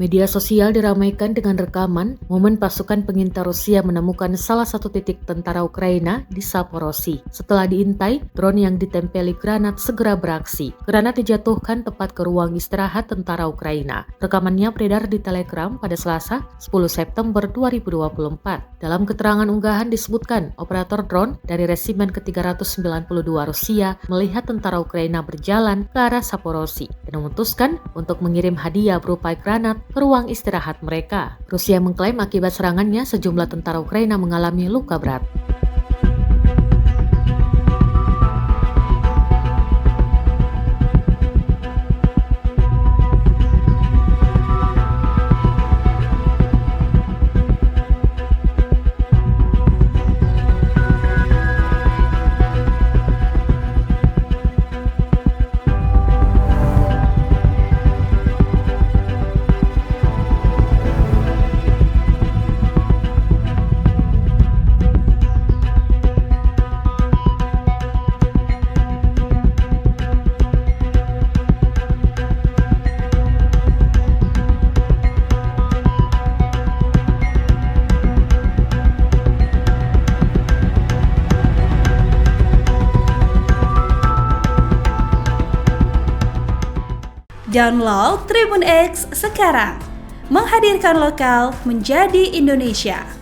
Media sosial diramaikan dengan rekaman momen pasukan pengintai Rusia menemukan salah satu titik tentara Ukraina di Zaporozhye. Setelah diintai, drone yang ditempeli granat segera beraksi. Granat dijatuhkan tepat ke ruang istirahat tentara Ukraina. Rekamannya beredar di Telegram pada Selasa, 10 September 2024. Dalam keterangan unggahan disebutkan, operator drone dari Resimen ke-392 Rusia melihat tentara Ukraina berjalan ke arah Zaporozhye dan memutuskan untuk mengirim hadiah berupa granat ke ruang istirahat mereka. Rusia mengklaim akibat serangannya sejumlah tentara Ukraina mengalami luka berat. Download Tribun X sekarang, menghadirkan lokal menjadi Indonesia.